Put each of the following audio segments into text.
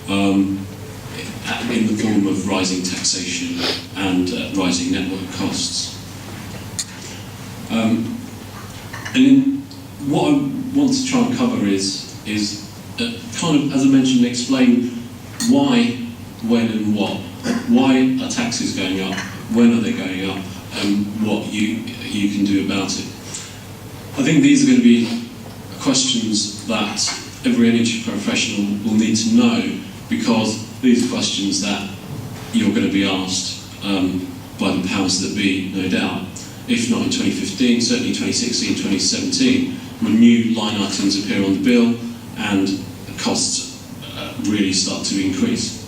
in the form of rising taxation and rising network costs. And in what I want to try and cover is kind of, as I mentioned, explain why, when and what. Why are taxes going up? When are they going up? And what you can do about it. I think these are going to be questions that every energy professional will need to know, because these are questions that you're going to be asked by the powers that be, no doubt. If not in 2015, certainly 2016, 2017, when new line items appear on the bill and costs really start to increase.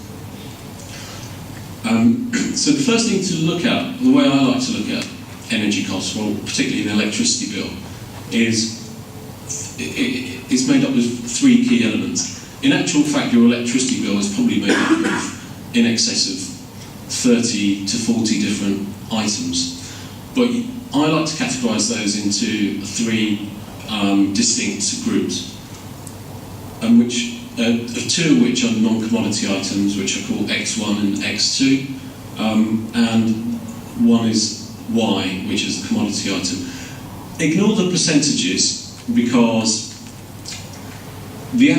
So the first thing to look at, the way I like to look at energy costs, well, particularly an electricity bill, is it's made up of three key elements. In actual fact, your electricity bill is probably made up of in excess of 30 to 40 different items. But I like to categorise those into three distinct groups, and two of which are non-commodity items, which are called X1 and X2, and one is Y, which is the commodity item. Ignore the percentages, because the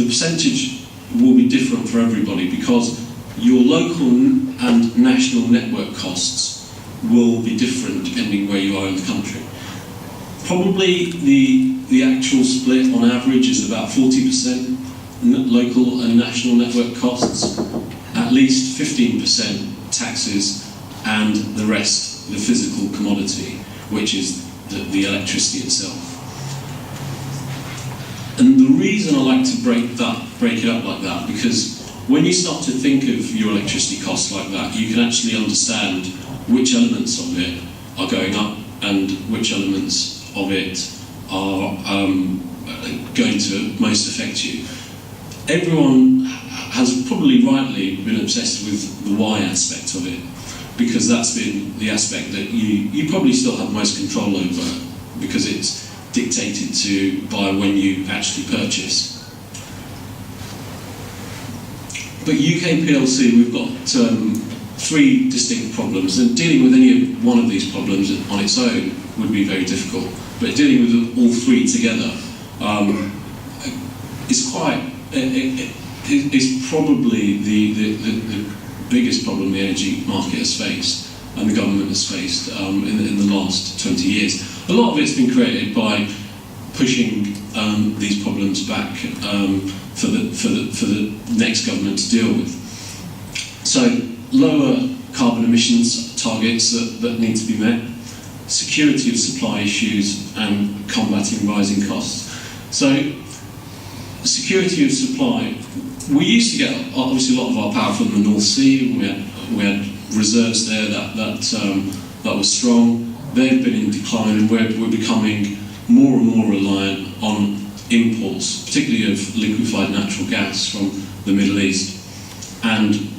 percentage will be different for everybody, because your local and national network costs will be different depending where you are in the country. Probably the actual split on average is about 40% local and national network costs, at least 15% taxes, and the rest, the physical commodity, which is the electricity itself. And the reason I like to break it up like that, because when you start to think of your electricity costs like that, you can actually understand which elements of it are going up and which elements of it are going to most affect you. Everyone has probably rightly been obsessed with the Y aspect of it, because that's been the aspect that you probably still have most control over, because it's dictated to by when you actually purchase. But UK PLC, we've got three distinct problems, and dealing with any one of these problems on its own would be very difficult. But dealing with all three together is probably the biggest problem the energy market has faced and the government has faced in the last 20 years. A lot of it's been created by pushing these problems back for the next government to deal with. So lower carbon emissions targets that need to be met, security of supply issues, and combating rising costs. So security of supply, we used to get obviously a lot of our power from the North Sea. We had reserves there that were strong. They've been in decline, and we're becoming more and more reliant on imports, particularly of liquefied natural gas from the Middle East and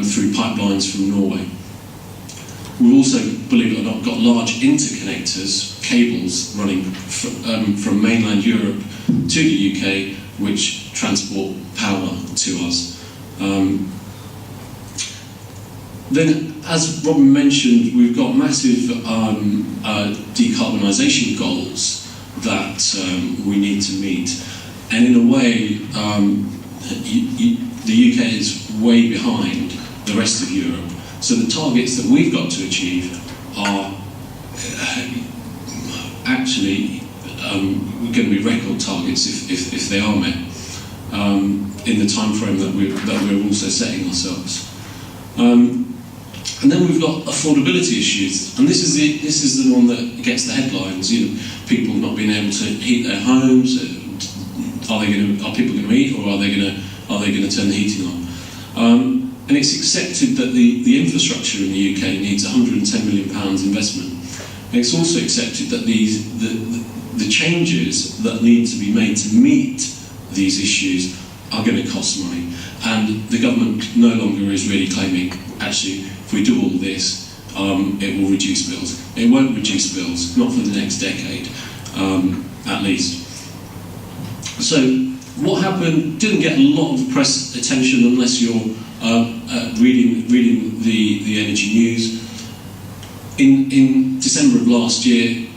through pipelines from Norway. We've also, believe it or not, got large interconnectors, cables running from mainland Europe to the UK, which transport power to us. Then, as Robin mentioned, we've got massive decarbonisation goals that we need to meet. And in a way, the UK is way behind the rest of Europe. So the targets that we've got to achieve are actually going to be record targets if they are met in the time frame that we're also setting ourselves. And then we've got affordability issues, and this is the one that gets the headlines. You know, people not being able to heat their homes. Are people going to heat, or are they going to turn the heating on? And it's accepted that the infrastructure in the UK needs £110 million investment. And it's also accepted that the changes that need to be made to meet these issues are going to cost money. And the government no longer is really claiming, actually, if we do all this, it will reduce bills. It won't reduce bills, not for the next decade, at least. So what happened didn't get a lot of press attention unless you're reading the energy news. In December of last year,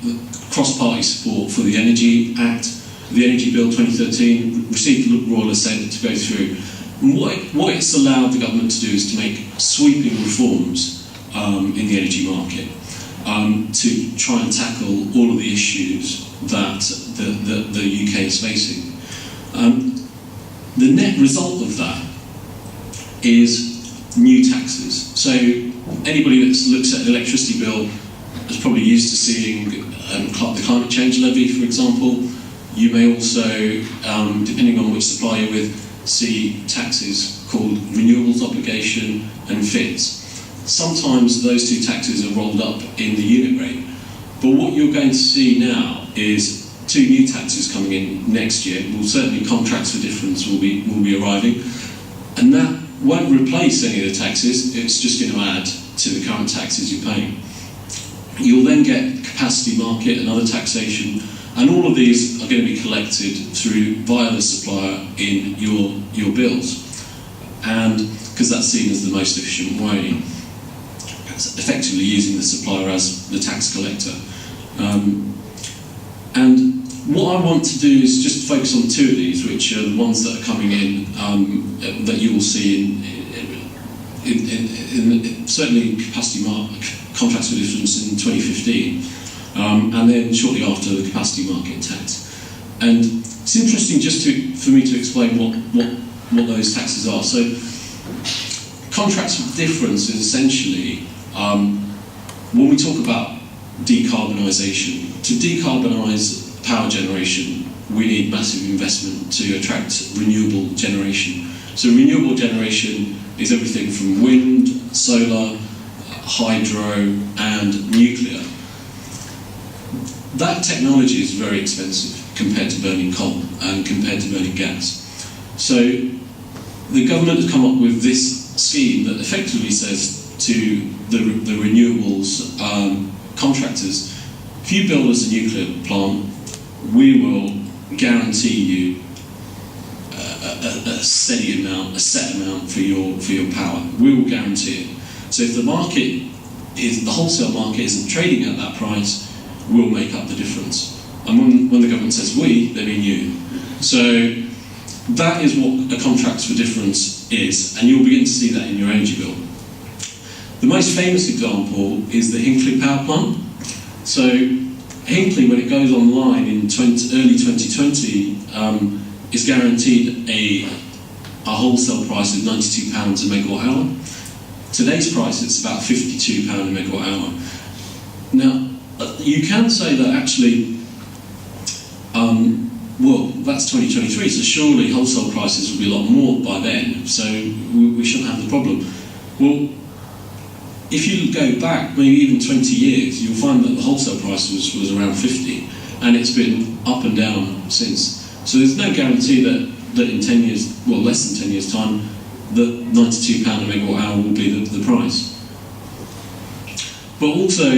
cross-party support for the Energy Act, the Energy Bill 2013, received the Royal Assent to go through. And what it's allowed the government to do is to make sweeping reforms in the energy market to try and tackle all of the issues that the UK is facing. The net result of that is new taxes. So anybody that looks at an electricity bill is probably used to seeing the climate change levy, for example. You may also, depending on which supplier you're with, see taxes called renewables obligation and FITs. Sometimes those two taxes are rolled up in the unit rate. But what you're going to see now is two new taxes coming in next year. Well, certainly contracts for difference will be arriving, and that won't replace any of the taxes. It's just going to add to the current taxes you're paying. You'll then get capacity market and other taxation, and all of these are going to be collected via the supplier in your bills, and because that's seen as the most efficient way, it's effectively using the supplier as the tax collector. And what I want to do is just focus on two of these, which are the ones that are coming in that you will see in certainly capacity contracts for difference in 2015, and then shortly after the capacity market tax. And it's interesting just for me to explain what those taxes are. So contracts for difference is essentially when we talk about decarbonisation. To decarbonise power generation, we need massive investment to attract renewable generation. So renewable generation is everything from wind, solar, hydro and nuclear. That technology is very expensive compared to burning coal and compared to burning gas. So the government has come up with this scheme that effectively says to the renewables contractors, if you build us a nuclear plant, we will guarantee you a steady amount, a set amount for your power. We will guarantee it. So if the wholesale market isn't trading at that price, we'll make up the difference. And when the government says we, they mean you. So that is what a contract for difference is, and you'll begin to see that in your energy bill. The most famous example is the Hinkley power plant. So Hinkley, when it goes online in early 2020, is guaranteed a wholesale price of £92 a megawatt hour. Today's price is about £52 a megawatt hour. Now, you can say that actually, well, that's 2023, so surely wholesale prices will be a lot more by then, so we shouldn't have the problem. Well, if you go back maybe even 20 years, you'll find that the wholesale price was around 50, and it's been up and down since. So there's no guarantee that in 10 years, well, less than 10 years' time, that £92 a megawatt hour will be the price. But also,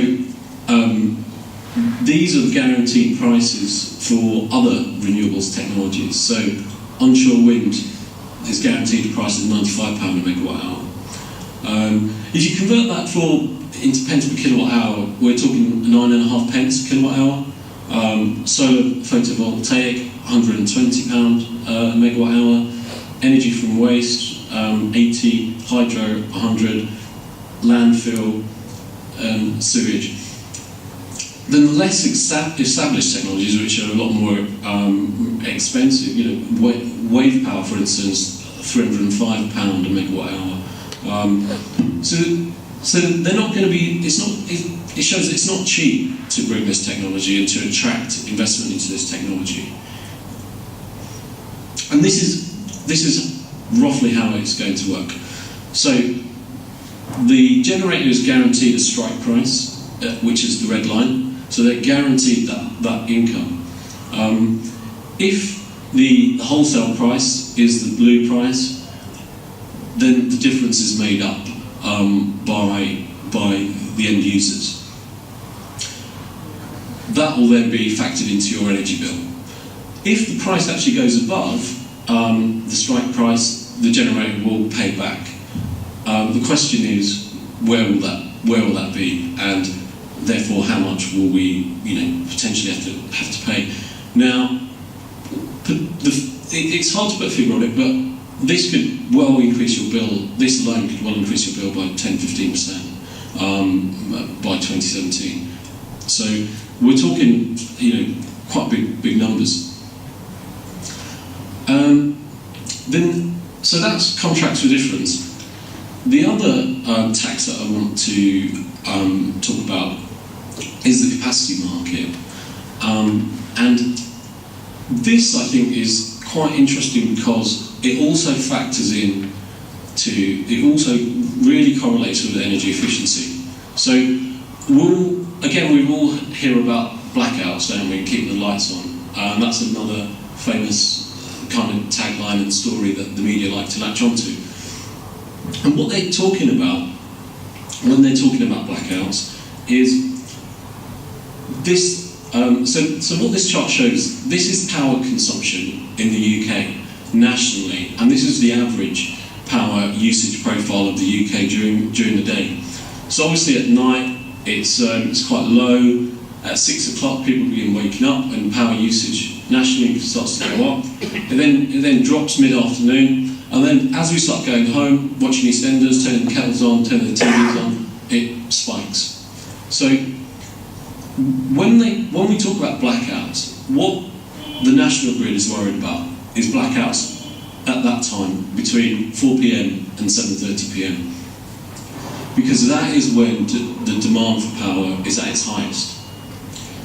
these are the guaranteed prices for other renewables technologies. So onshore wind is guaranteed a price of £95 a megawatt hour. If you convert that into pence per kilowatt hour, we're talking 9.5 pence a kilowatt hour. Solar photovoltaic, £120 a megawatt hour. Energy from waste, 80. Hydro, 100. Landfill, sewage. Then the less established technologies, which are a lot more expensive, wave power, for instance, £305 a megawatt hour. So they're not going to be. It shows that it's not cheap to bring this technology and to attract investment into this technology. And this is roughly how it's going to work. So the generator is guaranteed a strike price, which is the red line. So they're guaranteed that income. If the wholesale price is the blue price, then the difference is made up by the end users. That will then be factored into your energy bill. If the price actually goes above the strike price, the generator will pay back. The question is, where will that be, and therefore how much will we, potentially have to pay? Now, it's hard to put a figure on it, but this could well increase your bill. This alone could well increase your bill by 10-15% by 2017. So we're talking, quite big numbers. So that's contracts for difference. The other tax that I want to talk about is the capacity market, and this I think is quite interesting because it also factors in it also really correlates with energy efficiency. So we all hear about blackouts, don't we? Keep the lights on. That's another famous kind of tagline and story that the media like to latch onto. And what they're talking about when they're talking about blackouts is this. So what this chart shows, this is power consumption in the UK nationally, and this is the average power usage profile of the UK during the day. So obviously at night it's quite low. At 6 o'clock people begin waking up and power usage nationally starts to go up. It then drops mid-afternoon, and then as we start going home, watching EastEnders, turning the kettles on, turning the TVs on, it spikes. So when we talk about blackouts, what the National Grid is worried about is blackouts at that time between 4 PM and 7:30 PM, because that is when the demand for power is at its highest.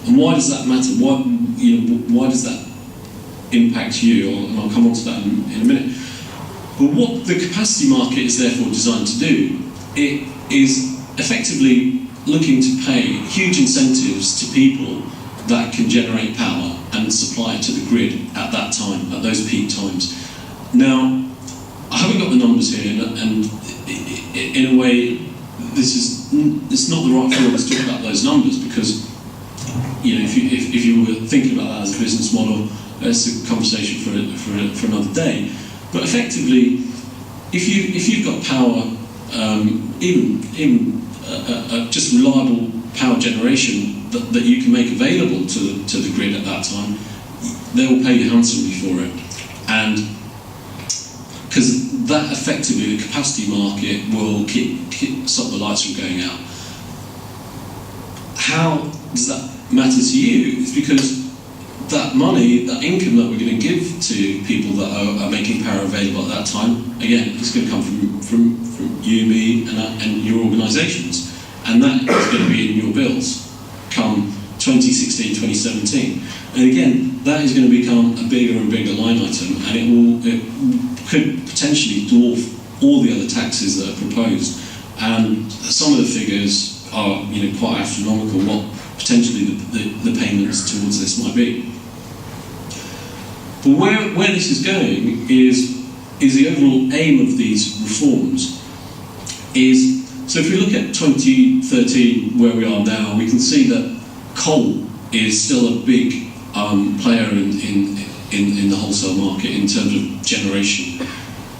And why does that matter? Why does that impact you? And I'll come on to that in a minute. But what the capacity market is therefore designed to do, it is effectively looking to pay huge incentives to people that can generate power and supply it to the grid at that time, at those peak times. Now, I haven't got the numbers here, and in a way, it's not the right forum to talk about those numbers, because if you were thinking about that as a business model, it's a conversation for another day. But effectively, if you've got power, even just reliable power generation that you can make available to the grid at that time, they will pay you handsomely for it. And because that effectively, the capacity market will stop the lights from going out. How does that matter to you? It's because that money, that income that we're going to give to people that are making power available at that time, again, it's going to come from you, me, and your organisations. And that is going to be in your bills come 2016, 2017. And again, that is going to become a bigger and bigger line item, and it could potentially dwarf all the other taxes that are proposed. And some of the figures are quite astronomical, what potentially the payments towards this might be. But where this is going is the overall aim of these reforms is, so if we look at 2013, where we are now, we can see that coal is still a big player in the wholesale market in terms of generation.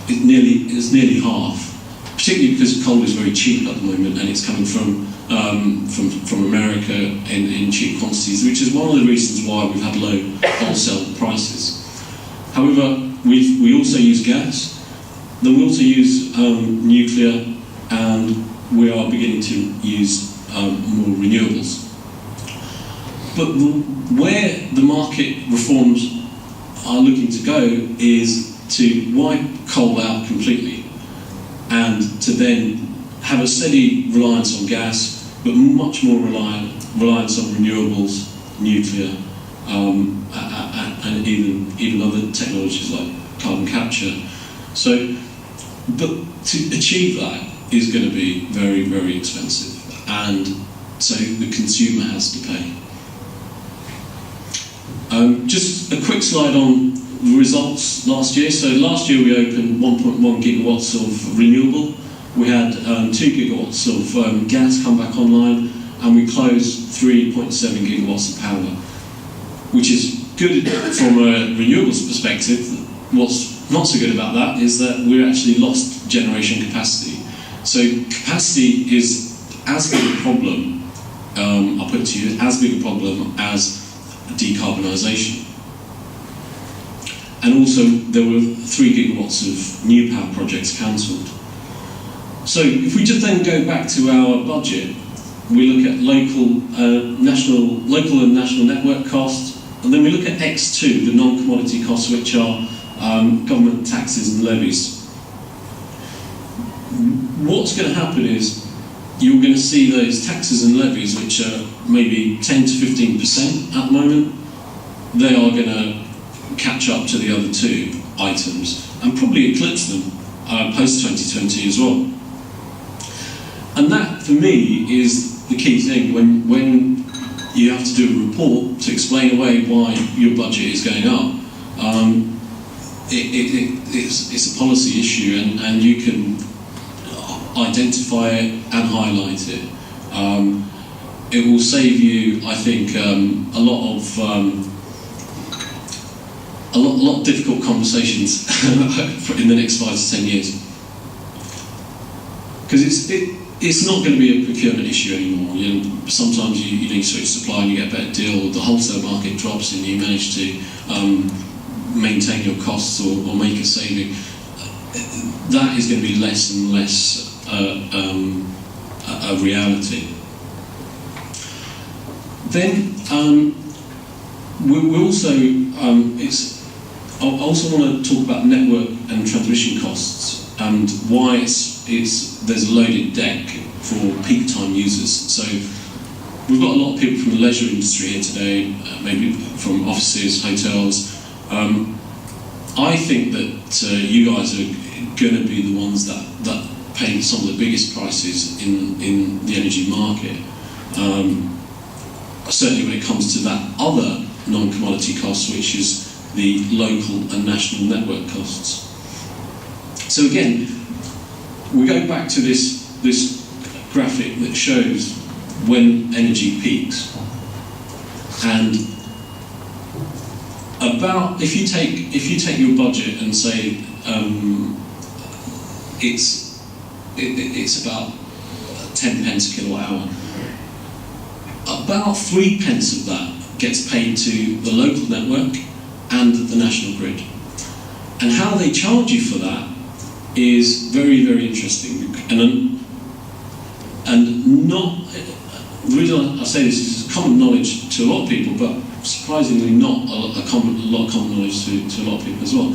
It's nearly half, particularly because coal is very cheap at the moment, and it's coming from America in cheap quantities, which is one of the reasons why we've had low wholesale prices. However, we also use gas, then we also use nuclear, and we are beginning to use more renewables. But where the market reforms are looking to go is to wipe coal out completely, and to then have a steady reliance on gas, but much more reliance on renewables, nuclear, and even other technologies like carbon capture. So, but to achieve that is going to be very, very expensive, and so the consumer has to pay. Just a quick slide on the results last year. So last year we opened 1.1 gigawatts of renewable. We had 2 gigawatts of gas come back online, and we closed 3.7 gigawatts of power, which is good from a renewables perspective. what's not so good about that is that we're actually lost generation capacity. So capacity is as big a problem, I'll put it to you, as big a problem as decarbonisation. And also, there were 3 gigawatts of new power projects cancelled. So if we just then go back to our budget, we look at local and national network costs, and then we look at X2, the non-commodity costs, which are government taxes and levies. What's going to happen is you're going to see those taxes and levies, which are maybe 10 to 15% at the moment, they are going to catch up to the other 2 items and probably eclipse them post-2020 as well. And that, for me, is the key thing when you have to do a report to explain away why your budget is going up. It's a policy issue, and you can identify it and highlight it. It will save you, I think, a lot of difficult conversations in the next 5 to 10 years. Because it's not going to be a procurement issue anymore. Sometimes you switch supply and you get a better deal, or the wholesale market drops and you manage to maintain your costs or make a saving. That is going to be less and less a reality. Then we also I also want to talk about network and transmission costs and why there's a loaded deck for peak time users. So we've got a lot of people from the leisure industry here today, maybe from offices, hotels. I think that you guys are going to be the ones that pay some of the biggest prices in the energy market. Certainly when it comes to that other non-commodity costs, which is the local and national network costs. So again, we go back to this graphic that shows when energy peaks, and about if you take your budget and say it's about 10 pence a kilowatt hour, about 3 pence of that gets paid to the local network and the national grid. And how they charge you for that is very, very interesting. And not, the reason I say this is common knowledge to a lot of people, but surprisingly not a lot of common knowledge to a lot of people as well.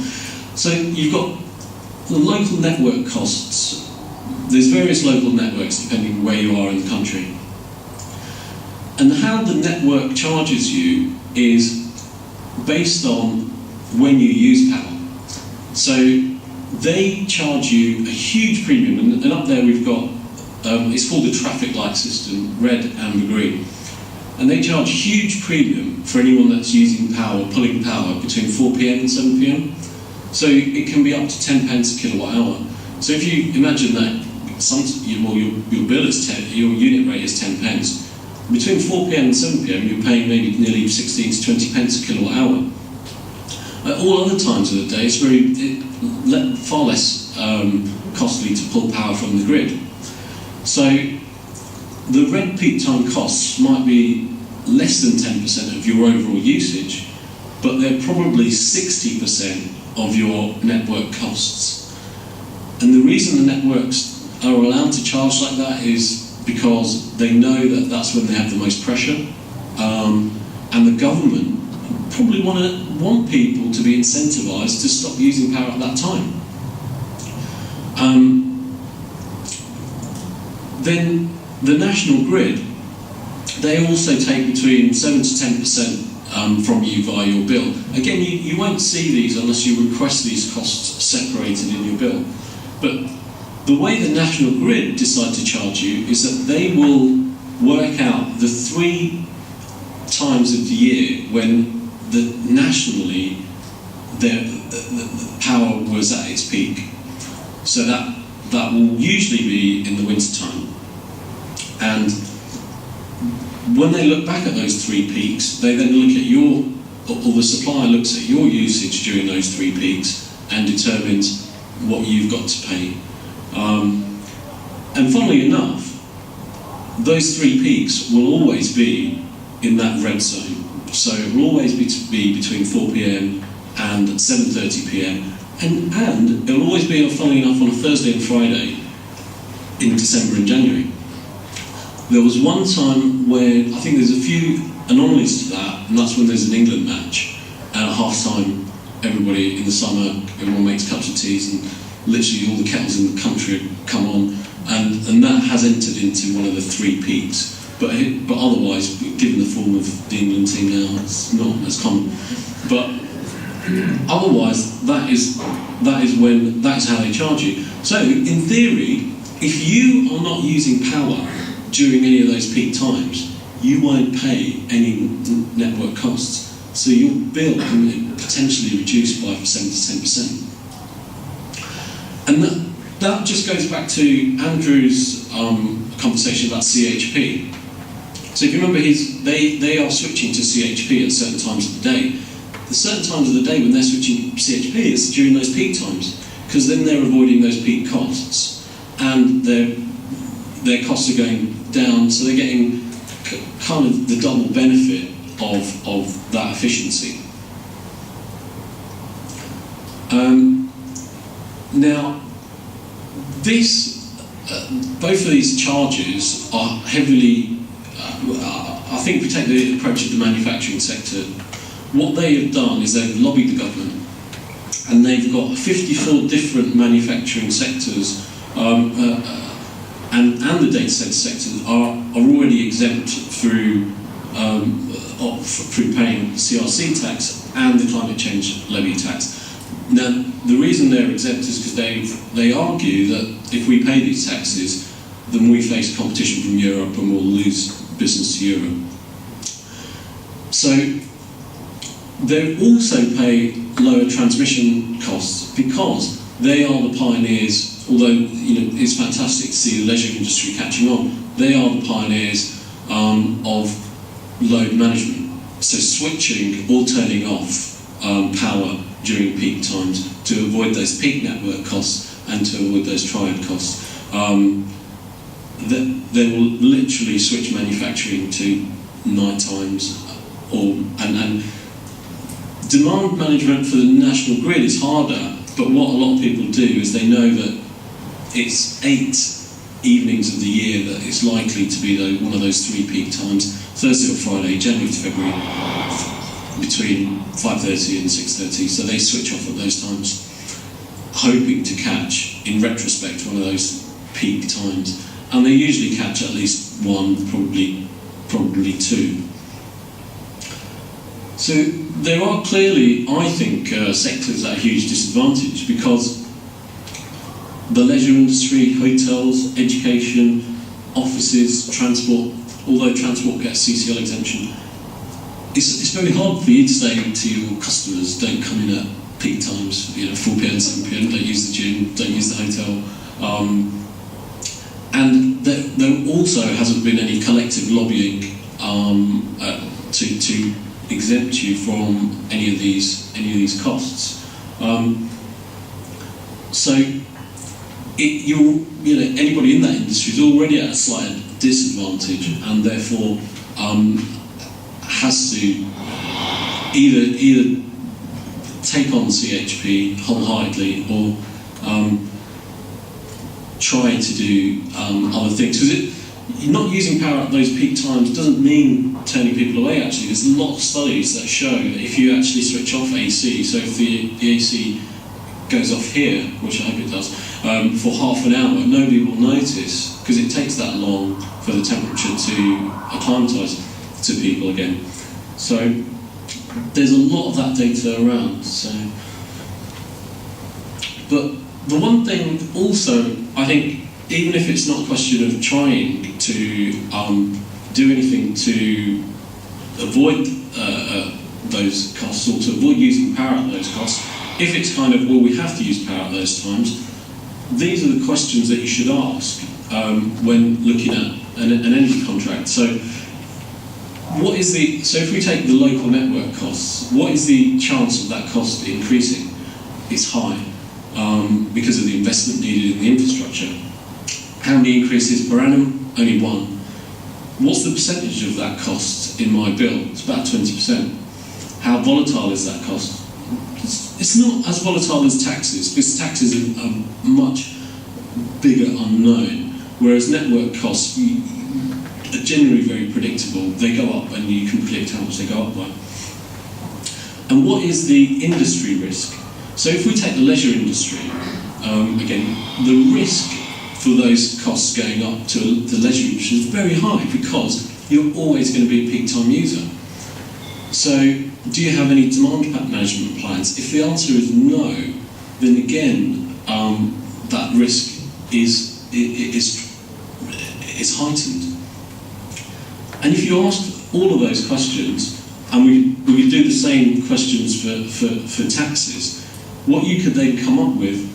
So you've got the local network costs. There's various local networks depending on where you are in the country. And how the network charges you is based on when you use power. So they charge you a huge premium, and up there we've got, it's called the traffic light system, red, amber, green. And they charge a huge premium for anyone that's using power, pulling power between 4 p.m. and 7 p.m. So it can be up to 10 pence a kilowatt hour. So if you imagine that your bill is 10, your unit rate is 10 pence, between 4 p.m. and 7 p.m. you're paying maybe nearly 16 to 20 pence a kilowatt hour. At all other times of the day, it's far less costly to pull power from the grid. So the red peak time costs might be less than 10% of your overall usage, but they're probably 60% of your network costs. And the reason the networks are allowed to charge like that is because they know that that's when they have the most pressure, and the government probably want people to be incentivised to stop using power at that time. Then the national grid, they also take between 7 to 10% from you via your bill. Again, you won't see these unless you request these costs separated in your bill. But the way the national grid decide to charge you is that they will work out the 3 times of the year when nationally the power was at its peak. So that will usually be in the winter time. And when they look back at those 3 peaks, they then look at your or the supplier looks at your usage during those 3 peaks and determines what you've got to pay. And funnily enough, those 3 peaks will always be in that red zone. So it will always be between 4 p.m. and 7:30 p.m. And it will always be, funnily enough, on a Thursday and Friday in December and January. There was one time where I think there's a few anomalies to that, and that's when there's an England match, and at half-time, everybody in the summer, everyone makes cups of teas, and literally all the kettles in the country come on, and that has entered into one of the 3 peaks. But otherwise, given the form of the England team now, it's not as common. But otherwise, that is how they charge you. So, in theory, if you are not using power during any of those peak times, you won't pay any network costs. So your bill can potentially reduce by 7 to 10%. And that just goes back to Andrew's conversation about CHP. So if you remember, they are switching to CHP at certain times of the day. The certain times of the day when they're switching to CHP is during those peak times, because then they're avoiding those peak costs, and their costs are going down, so they're getting kind of the double benefit of that efficiency. Now, both of these charges are heavily, I think, we take the approach of the manufacturing sector. What they have done is they've lobbied the government, and they've got 54 different manufacturing sectors, and the data center sectors are already exempt through paying CRC tax and the climate change levy tax. Now, the reason they're exempt is because they argue that if we pay these taxes, then we face competition from Europe and we'll lose business to Europe. So they also pay lower transmission costs because they are the pioneers. Although it's fantastic to see the leisure industry catching on, they are the pioneers of load management. So switching or turning off power during peak times to avoid those peak network costs and to avoid those triad costs. They will literally switch manufacturing to night times, and demand management for the national grid is harder. But what a lot of people do is they know that it's 8 evenings of the year that it's likely to be one of those 3 peak times, Thursday or Friday, January to February, between 5:30 and 6:30. So they switch off at those times, hoping to catch, in retrospect, one of those peak times. And they usually catch at least one, probably 2. So there are clearly, I think, sectors at a huge disadvantage because the leisure industry, hotels, education, offices, transport, although transport gets CCL exemption, it's very hard for you to say to your customers, don't come in at peak times, 4 p.m, 7 p.m, don't use the gym, don't use the hotel. And there also hasn't been any collective lobbying to exempt you from any of these costs. So anybody in that industry is already at a slight disadvantage, and therefore has to either take on CHP wholeheartedly or try to do other things. Because not using power at those peak times doesn't mean turning people away. Actually, there's a lot of studies that show that if you actually switch off AC, so if the AC goes off here, which I hope it does, for half an hour, nobody will notice because it takes that long for the temperature to acclimatise to people again. So there's a lot of that data around. So, but the one thing also, I think, even if it's not a question of trying to do anything to avoid those costs or to avoid using power at those costs, if it's kind of, well, we have to use power at those times, these are the questions that you should ask when looking at an energy contract. So So if we take the local network costs, what is the chance of that cost increasing? It's high, because of the investment needed in the infrastructure. How many increases per annum? Only one. What's the percentage of that cost in my bill? It's about 20%. How volatile is that cost? It's not as volatile as taxes, because taxes are a much bigger unknown, whereas network costs are generally very predictable. They go up and you can predict how much they go up by. And what is the industry risk? So if we take the leisure industry, again, the risk for those costs going up to the leisure industry is very high, because you're always going to be a peak time user. So do you have any demand management plans? If the answer is no, then again, that risk is heightened. And if you ask all of those questions, and we could do the same questions for taxes, what you could then come up with,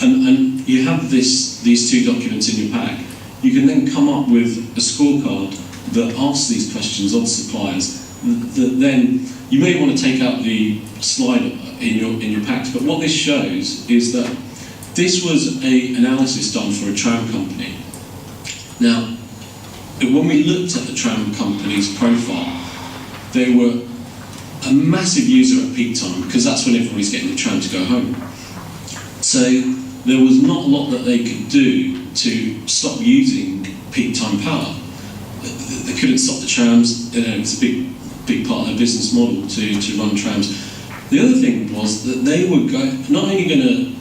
and you have these two documents in your pack, you can then come up with a scorecard that asks these questions of suppliers. That then you may want to take out the slide in your packs, but what this shows is that this was an analysis done for a tram company. Now, when we looked at the tram company's profile, they were a massive user at peak time, because that's when everybody's getting the tram to go home. So there was not a lot that they could do to stop using peak time power. They couldn't stop the trams. It's a big part of their business model to run trams. The other thing was that they were not only going to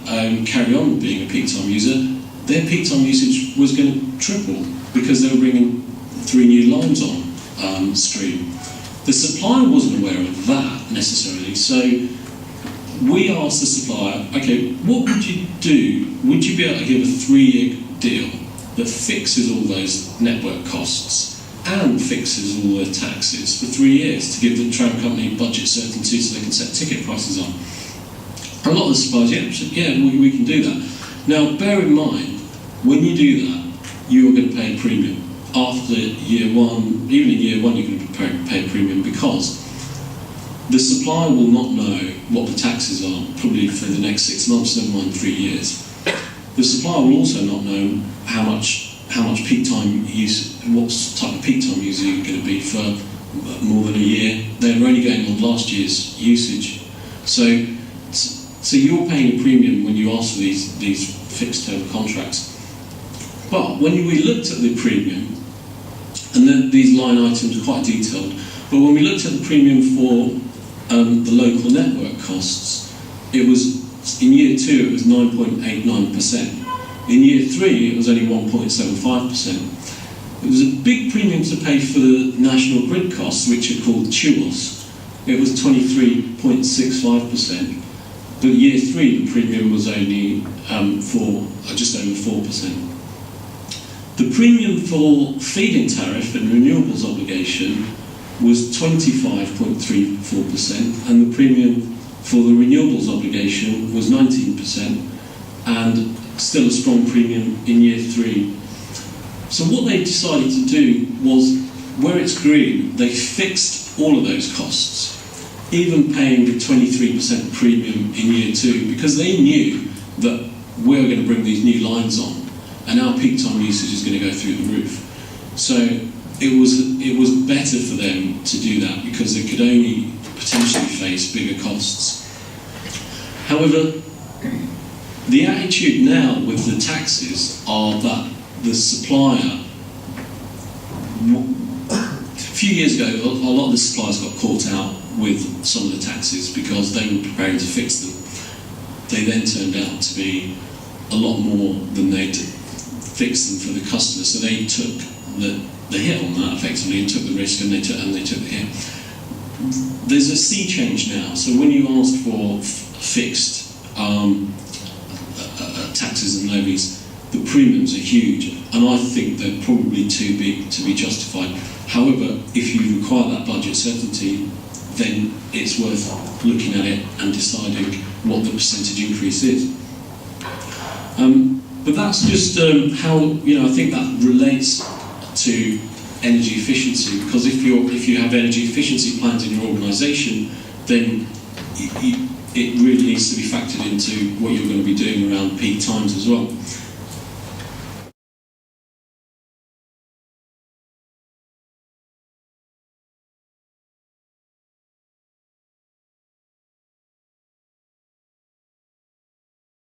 carry on being a peak time user, their peak time usage was going to triple, because they were bringing 3 new lines on stream. The supplier wasn't aware of that necessarily, so we asked the supplier, okay, what would you do? Would you be able to give a 3-year deal that fixes all those network costs and fixes all their taxes for 3 years to give the tram company budget certainty so they can set ticket prices on? A lot of the suppliers, yeah, we can do that. Now, bear in mind, when you do that, you are going to pay a premium. After year one, even in year one, you're going to pay a premium, because the supplier will not know what the taxes are probably for the next 6 months, never mind 3 years. The supplier will also not know how much peak time use, what type of peak time user you're going to be for more than a year. They're only going on last year's usage. So you're paying a premium when you ask for these fixed term contracts. But when we looked at the premium, and then these line items are quite detailed, but when we looked at the premium for the local network costs, it was, in year 2 it was 9.89%. In year 3 it was only 1.75%. It was a big premium to pay for the national grid costs, which are called TUOS. It was 23.65%. But year 3 the premium was only just over 4%. The premium for feed-in tariff and renewables obligation was 25.34%, and the premium for the renewables obligation was 19%, and still a strong premium in year 3. So what they decided to do was, where it's green, they fixed all of those costs, even paying the 23% premium in year 2, because they knew that we were going to bring these new lines on, and our peak time usage is going to go through the roof. So it was better for them to do that, because they could only potentially face bigger costs. However, the attitude now with the taxes are that the supplier, a few years ago, a lot of the suppliers got caught out with some of the taxes because they were preparing to fix them. They then turned out to be a lot more than they'd fixed them for the customer, so they took the hit on that effectively, and took the risk, and they took the hit. There's a sea change now, so when you ask for fixed taxes and levies, the premiums are huge, and I think they're probably too big to be justified. However, if you require that budget certainty, then it's worth looking at it and deciding what the percentage increase is. But that's just how, I think that relates to energy efficiency, because if you have energy efficiency plans in your organisation, then it really needs to be factored into what you're going to be doing around peak times as well.